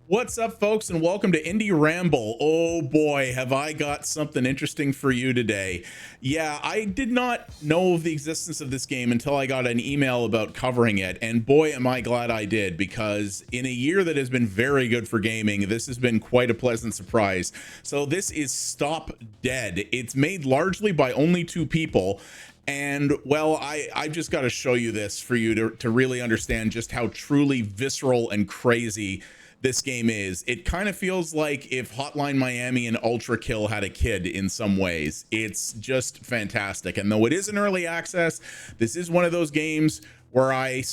What's up, folks, and welcome to Indie Ramble. Oh boy, have I got something interesting for you today. Yeah, I did not know of the existence of this game until I got an email about covering it, and boy am I glad I did, because in a year that has been very good for gaming, this has been quite a pleasant surprise. So this is Stop Dead. It's made largely by only two people. And well, I just got to show you this for you to really understand just how truly visceral and crazy this game is. It kind of feels like if Hotline Miami and ULTRAKILL had a kid in some ways. It's just fantastic. And though it is an early access, this is one of those games where I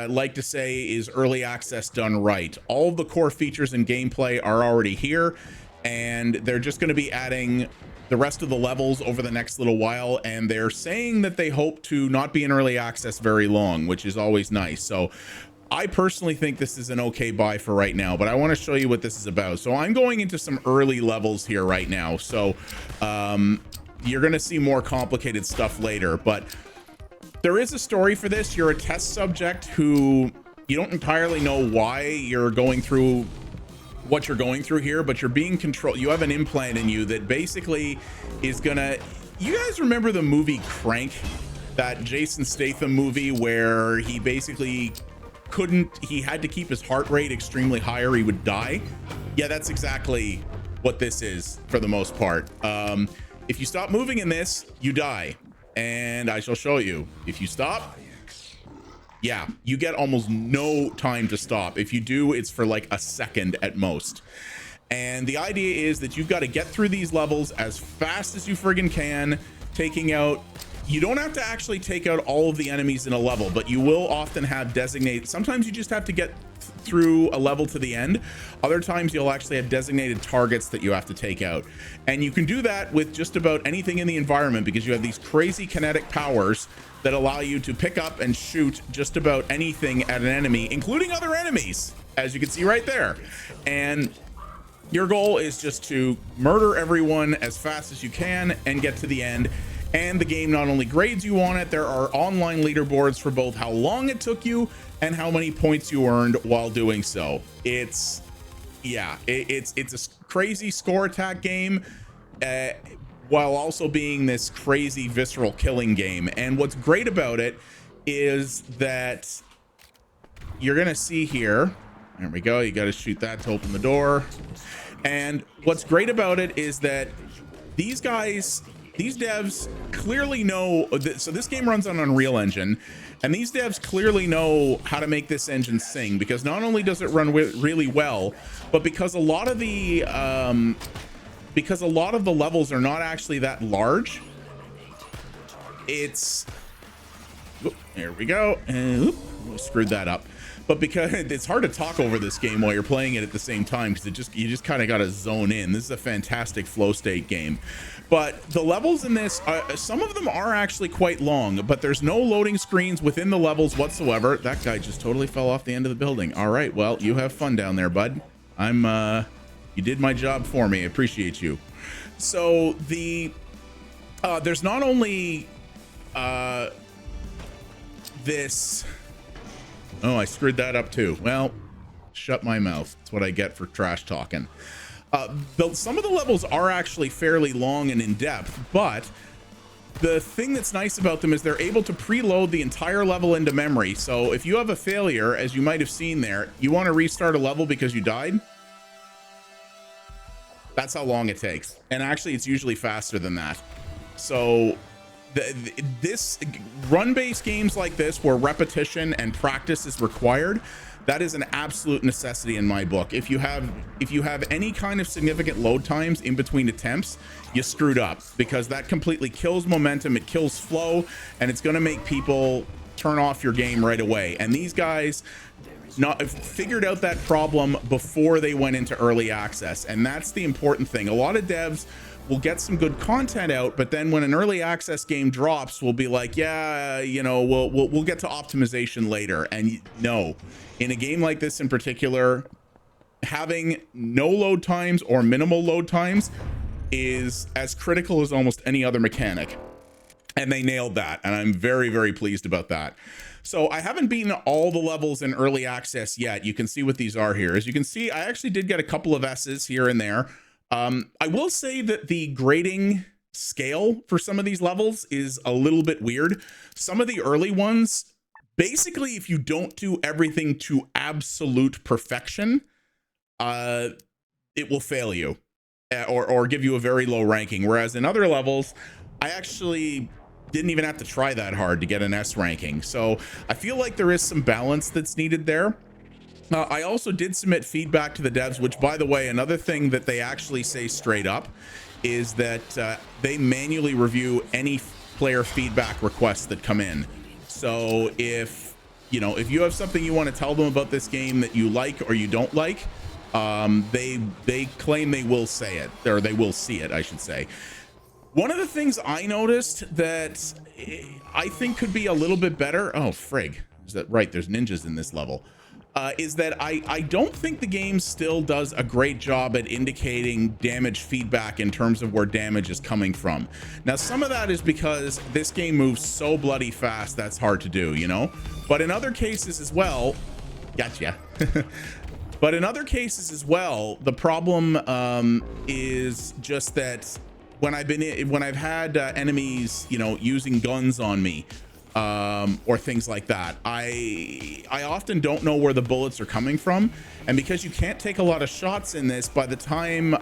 like to say is early access done right. All of the core features and gameplay are already here, and they're just going to be adding the rest of the levels over the next little while, and they're saying that they hope to not be in early access very long, which is always nice. So I personally think this is an okay buy for right now, but I want to show you what this is about. So I'm going into some early levels here right now. So you're going to see more complicated stuff later, but there is a story for this. You're a test subject who you don't entirely know why you're going through what you're going through here, but you're being controlled. You have an implant in you that basically is gonna, you guys remember the movie Crank, that Jason Statham movie where he basically he had to keep his heart rate extremely high or he would die? Yeah, that's exactly what this is for the most part. If you stop moving in this, you die, and I shall show you. If you stop, yeah, you get almost no time to stop. If you do, it's for like a second at most. And the idea is that you've got to get through these levels as fast as you friggin' can, taking out, you don't have to actually take out all of the enemies in a level, but you will often have designated, sometimes you just have to get through a level to the end. Other times you'll actually have designated targets that you have to take out. And you can do that with just about anything in the environment, because you have these crazy kinetic powers that allow you to pick up and shoot just about anything at an enemy, including other enemies, as you can see right there. And your goal is just to murder everyone as fast as you can and get to the end. And the game not only grades you on it, there are online leaderboards for both how long it took you and how many points you earned while doing so. It's, yeah, it's a crazy score attack game, while also being this crazy visceral killing game. And what's great about it is that you're gonna see here, there we go, you got to shoot that to open the door. And what's great about it is that these guys, these devs clearly know that, so this game runs on Unreal Engine, and these devs clearly know how to make this engine sing, because not only does it run really well, but because a lot of the levels are not actually that large. It's, there we go, and screwed that up. But because it's hard to talk over this game while you're playing it at the same time, because you just kind of got to zone in. This is a fantastic flow state game. But the levels in this, some of them are actually quite long, but there's no loading screens within the levels whatsoever. That guy just totally fell off the end of the building. All right, well, you have fun down there, bud. You did my job for me. I appreciate you. So there's not only this. Oh, I screwed that up too. Well, shut my mouth. That's what I get for trash talking. Some of the levels are actually fairly long and in depth, but the thing that's nice about them is they're able to preload the entire level into memory. So if you have a failure, as you might have seen there, you want to restart a level because you died. That's how long it takes. And actually, it's usually faster than that. So this run-based games like this, where repetition and practice is required, that is an absolute necessity in my book. If you have any kind of significant load times in between attempts, you screwed up, because that completely kills momentum, it kills flow, and it's going to make people turn off your game right away. And these guys figured out that problem before they went into early access, and that's the important thing. A lot of devs will get some good content out, but then when an early access game drops, we'll be like, yeah, you know, we'll get to optimization later. And no, in a game like this in particular, having no load times or minimal load times is as critical as almost any other mechanic. And they nailed that, and I'm very, very pleased about that. So I haven't beaten all the levels in early access yet. You can see what these are here. As you can see, I actually did get a couple of S's here and there. I will say that the grading scale for some of these levels is a little bit weird. Some of the early ones, basically, if you don't do everything to absolute perfection, it will fail you or give you a very low ranking. Whereas in other levels, I actually didn't even have to try that hard to get an S ranking. So I feel like there is some balance that's needed there. I also did submit feedback to the devs, which, by the way, another thing that they actually say straight up is that they manually review any player feedback requests that come in. So if you have something you want to tell them about this game that you like or you don't like, they claim they will say it, or they will see it, I should say. One of the things I noticed that I think could be a little bit better, oh frig, is that right, there's ninjas in this level, is that I don't think the game still does a great job at indicating damage feedback in terms of where damage is coming from. Now, some of that is because this game moves so bloody fast that's hard to do, you know? But in other cases as well, gotcha. But in other cases as well, the problem is just that when I've had enemies, you know, using guns on me, or things like that, I often don't know where the bullets are coming from, and because you can't take a lot of shots in this, by the time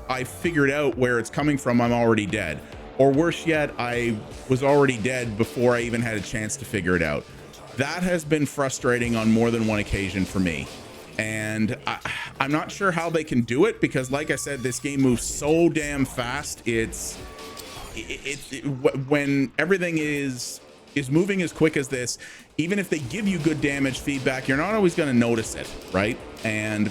I figured out where it's coming from, I'm already dead, or worse yet, I was already dead before I even had a chance to figure it out. That has been frustrating on more than one occasion for me, and I'm not sure how they can do it, because like I said, this game moves so damn fast. When everything is moving as quick as this, even if they give you good damage feedback, you're not always going to notice it, right? And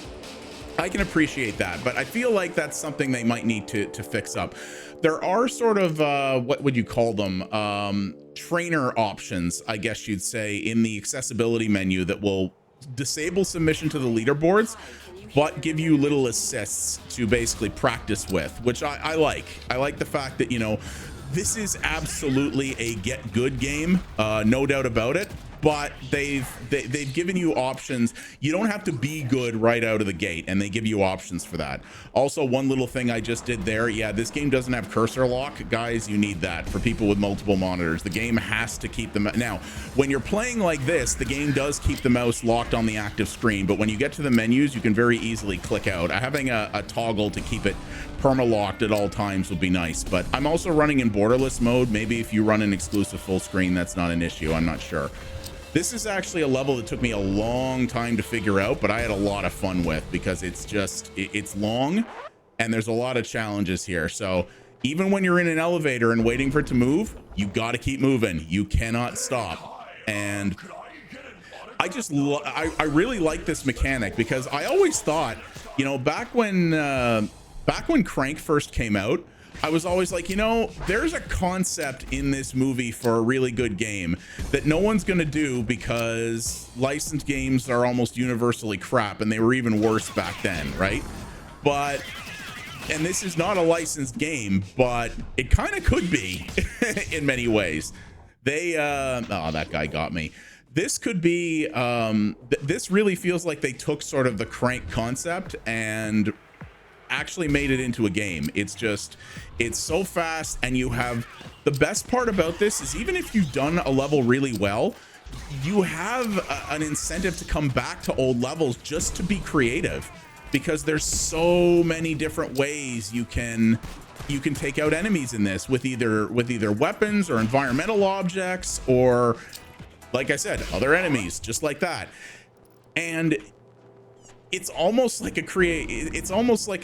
I can appreciate that, but I feel like that's something they might need to fix up. There are sort of what would you call them, trainer options, I guess you'd say, in the accessibility menu that will disable submission to the leaderboards but give you little assists to basically practice with, which I like the fact that, you know, this is absolutely a get good game, no doubt about it, but they've given you options. You don't have to be good right out of the gate, and they give you options for that. Also, one little thing I just did there, yeah, this game doesn't have cursor lock. Guys, you need that for people with multiple monitors. The game has to keep them. Now, when you're playing like this, the game does keep the mouse locked on the active screen, but when you get to the menus, you can very easily click out. Having a toggle to keep it perma-locked at all times would be nice, but I'm also running in borderless mode. Maybe if you run an exclusive full screen, that's not an issue. I'm not sure. This is actually a level that took me a long time to figure out, but I had a lot of fun with, because it's long and there's a lot of challenges here. So even when you're in an elevator and waiting for it to move, you got to keep moving. You cannot stop. And I really like this mechanic, because I always thought, you know, back when Crank first came out, I was always like, you know, there's a concept in this movie for a really good game that no one's going to do, because licensed games are almost universally crap, and they were even worse back then, right? But, and this is not a licensed game, but it kind of could be in many ways. They, oh, that guy got me. This could be, this really feels like they took sort of the Crank concept and actually made it into a game. It's so fast, and you have, the best part about this is, even if you've done a level really well, you have an incentive to come back to old levels just to be creative, because there's so many different ways you can take out enemies in this, with either weapons or environmental objects, or, like I said, other enemies just like that. And it's almost like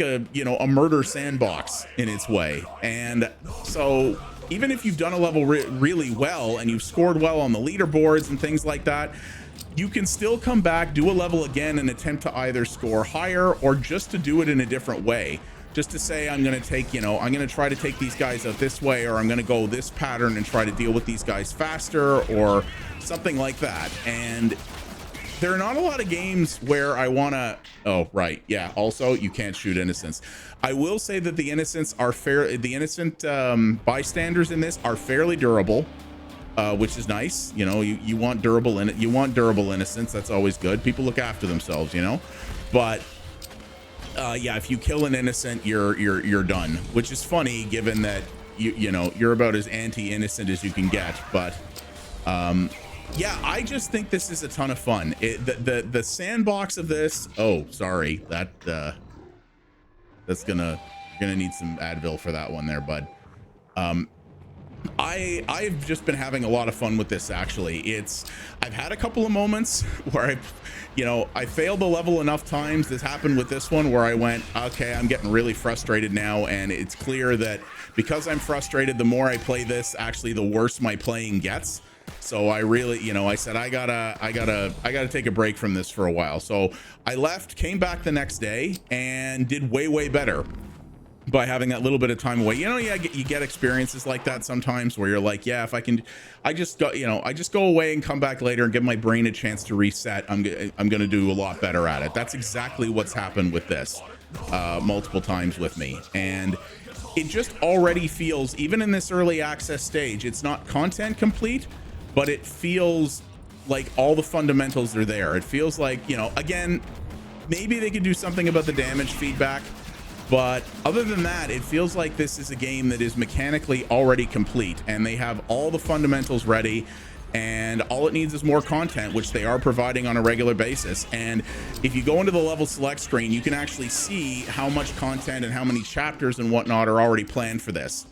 a you know, a murder sandbox in its way. And so even if you've done a level really well, and you've scored well on the leaderboards and things like that, you can still come back, do a level again, and attempt to either score higher, or just to do it in a different way. Just to say, I'm going to take, you know, I'm going to try to take these guys out this way, or I'm going to go this pattern and try to deal with these guys faster, or something like that. And there are not a lot of games where I want to, oh, right. Yeah. Also, you can't shoot innocents. I will say that the innocent bystanders in this are fairly durable. which is nice. You know, you want durable you want durable innocence. That's always good. People look after themselves, you know. But yeah, if you kill an innocent, you're done, which is funny given that you know you're about as anti-innocent as you can get. But yeah, I just think this is a ton of fun. The sandbox of this. Oh, sorry, that's gonna need some Advil for that one there, bud. I've just been having a lot of fun with this. Actually, I've had a couple of moments where I failed the level enough times. This happened with this one where I went, okay, I'm getting really frustrated now, and it's clear that because I'm frustrated, the more I play this, actually the worse my playing gets. So I really, I said I gotta take a break from this for a while. So I left, came back the next day, and did way better by having that little bit of time away. Yeah, you get experiences like that sometimes where you're like, yeah, if I can, I just go away and come back later and give my brain a chance to reset. I'm gonna do a lot better at it. That's exactly what's happened with this multiple times with me, and it just already feels, even in this early access stage, it's not content complete, but it feels like all the fundamentals are there. It feels like, again, maybe they could do something about the damage feedback, but other than that, it feels like this is a game that is mechanically already complete, and they have all the fundamentals ready, and all it needs is more content, which they are providing on a regular basis. And if you go into the level select screen, you can actually see how much content and how many chapters and whatnot are already planned for this,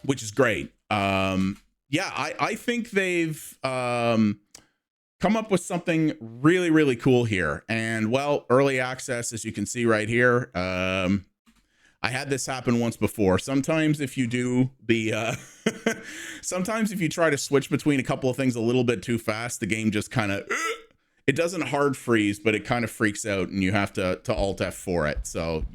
which is great. Yeah, I think they've come up with something really cool here. And well, early access, as you can see right here, I had this happen once before. Sometimes if you do the sometimes if you try to switch between a couple of things a little bit too fast, the game just kind of it doesn't hard freeze, but it kind of freaks out and you have to alt F for it. So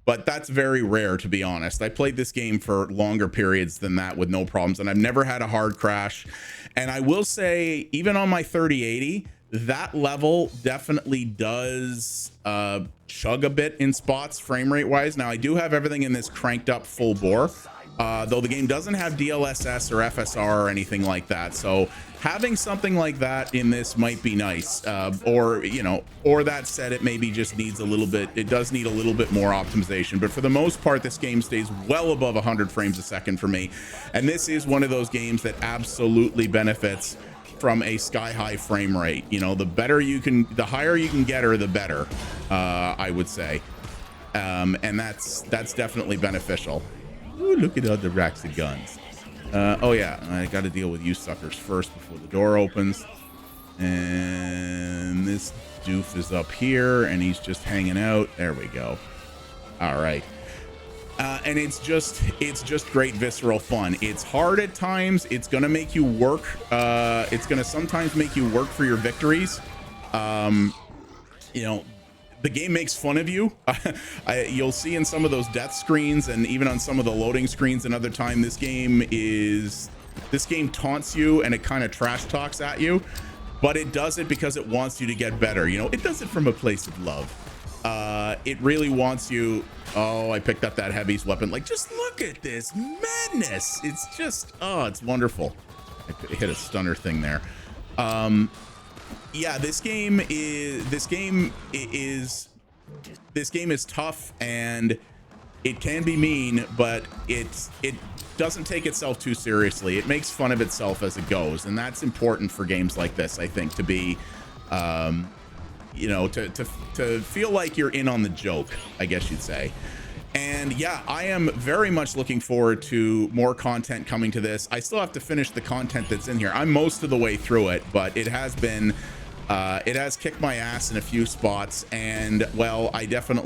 but that's very rare, to be honest. I played this game for longer periods than that with no problems, and I've never had a hard crash. And I will say, even on my 3080, that level definitely does chug a bit in spots frame rate wise. Now, I do have everything in this cranked up full bore, though the game doesn't have DLSS or FSR or anything like that. So having something like that in this might be nice, or that said, it maybe just needs a little bit, it does need a little bit more optimization, but for the most part, this game stays well above 100 frames a second for me. And this is one of those games that absolutely benefits from a sky-high frame rate. The higher you can get her, the better, I would say. And that's definitely beneficial. Ooh, look at all the racks of guns. Oh yeah, I got to deal with you suckers first before the door opens. And this doof is up here, and he's just hanging out. There we go. All right. And it's just great visceral fun. It's hard at times. It's gonna make you work. It's gonna sometimes make you work for your victories. The game makes fun of you. You'll see in some of those death screens, and even on some of the loading screens another time, this game taunts you and it kind of trash talks at you, but it does it because it wants you to get better. It does it from a place of love. It really wants you. Oh, I picked up that heavy's weapon. Like, just look at this madness. It's just, it's wonderful. I hit a stunner thing there. Yeah, this game is tough, and it can be mean, but it doesn't take itself too seriously. It makes fun of itself as it goes, and that's important for games like this, I think, to be to feel like you're in on the joke, I guess you'd say. And yeah, I am very much looking forward to more content coming to this. I still have to finish the content that's in here. I'm most of the way through it, but it has kicked my ass in a few spots. And well, I'm not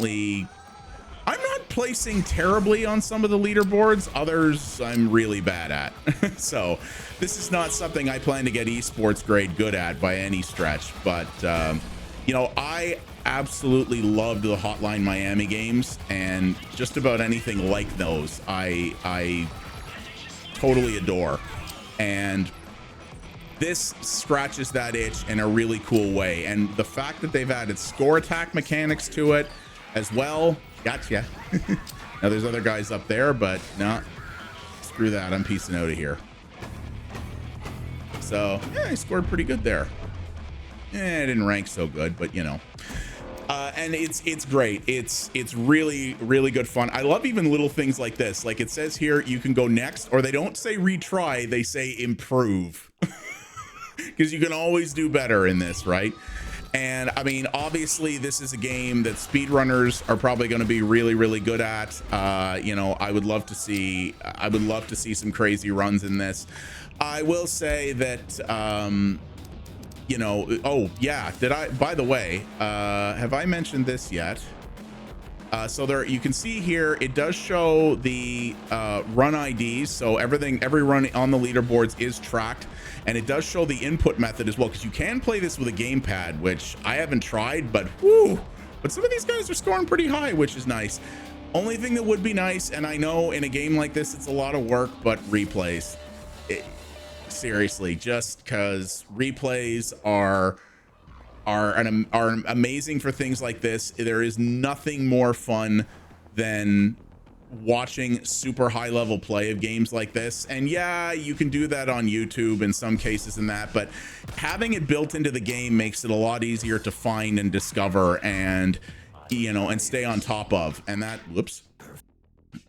placing terribly on some of the leaderboards. Others I'm really bad at. So this is not something I plan to get esports grade good at by any stretch. But I absolutely loved the Hotline Miami games, and just about anything like those I totally adore. And this scratches that itch in a really cool way. And the fact that they've added score attack mechanics to it as well. Gotcha. Now there's other guys up there, but no, screw that. I'm peacing out of here. So yeah, I scored pretty good there. I didn't rank so good, but you know. And it's great. It's really good fun. I love even little things like this. Like it says here, you can go next, or they don't say retry, they say improve, because you can always do better in this, right? And I mean, obviously this is a game that speedrunners are probably going to be really good at. You know, I would love to see some crazy runs in this. I will say that you know, oh yeah, by the way, have I mentioned this yet? So there, you can see here, it does show the run IDs. So every run on the leaderboards is tracked, and it does show the input method as well, because you can play this with a gamepad, which I haven't tried, but whoo, but some of these guys are scoring pretty high, which is nice. Only thing that would be nice, and I know in a game like this, it's a lot of work, but replays. Seriously, just because replays are amazing for things like this. There is nothing more fun than watching super high level play of games like this. And yeah, you can do that on YouTube in some cases and that, but having it built into the game makes it a lot easier to find and discover, and you know, and stay on top of. And that, whoops,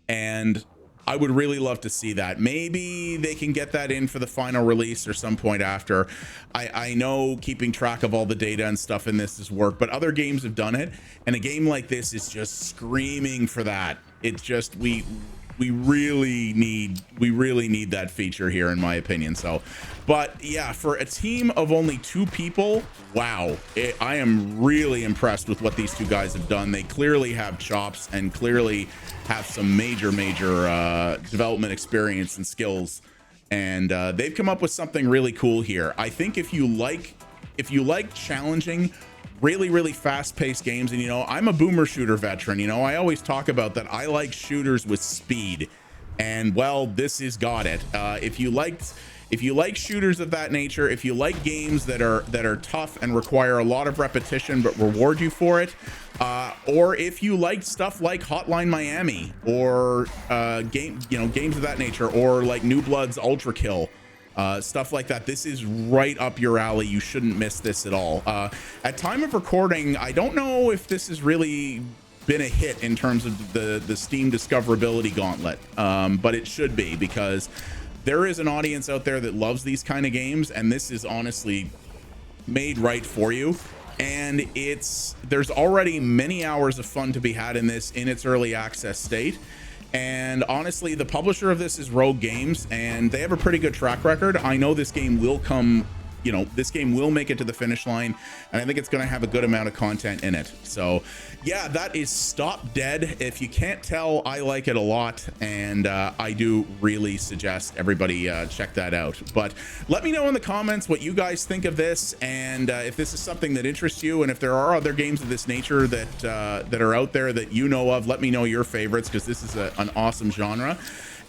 and I would really love to see that. Maybe they can get that in for the final release or some point after. I know keeping track of all the data and stuff in this is work, but other games have done it, and a game like this is just screaming for that. It's just, we really need that feature here, in my opinion. So, but yeah, for a team of only 2 people, wow, I am really impressed with what these 2 guys have done. They clearly have chops and clearly have some major development experience and skills, and they've come up with something really cool here. I think if you like challenging, really fast-paced games, and you know, I'm a boomer shooter veteran, you know, I always talk about that. I like shooters with speed, and well, this has got it. If you like shooters of that nature, if you like games that are tough and require a lot of repetition but reward you for it, or if you like stuff like Hotline Miami or games of that nature, or like New Blood's ULTRAKILL, stuff like that, this is right up your alley. You shouldn't miss this at all. At time of recording, I don't know if this has really been a hit in terms of the Steam discoverability gauntlet, but it should be, because there is an audience out there that loves these kind of games, and this is honestly made right for you. And there's already many hours of fun to be had in this in its early access state. And honestly, the publisher of this is Rogue Games, and they have a pretty good track record. I know this game will come, you know, this game will make it to the finish line, and I think it's going to have a good amount of content in it. So yeah, that is Stop Dead. If you can't tell, I like it a lot, and I do really suggest everybody check that out. But let me know in the comments what you guys think of this, and if this is something that interests you, and if there are other games of this nature that are out there that you know of. Let me know your favorites, because this is an awesome genre.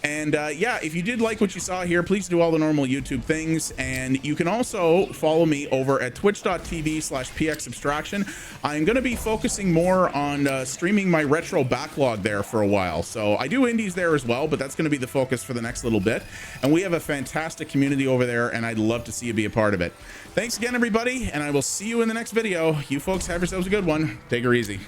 And yeah, if you did like what you saw here, please do all the normal YouTube things. And you can also follow me over at twitch.tv/pxabstraction. I'm going to be focusing more on streaming my retro backlog there for a while. So I do indies there as well, but that's going to be the focus for the next little bit. And we have a fantastic community over there, and I'd love to see you be a part of it. Thanks again, everybody, and I will see you in the next video. You folks have yourselves a good one. Take her easy.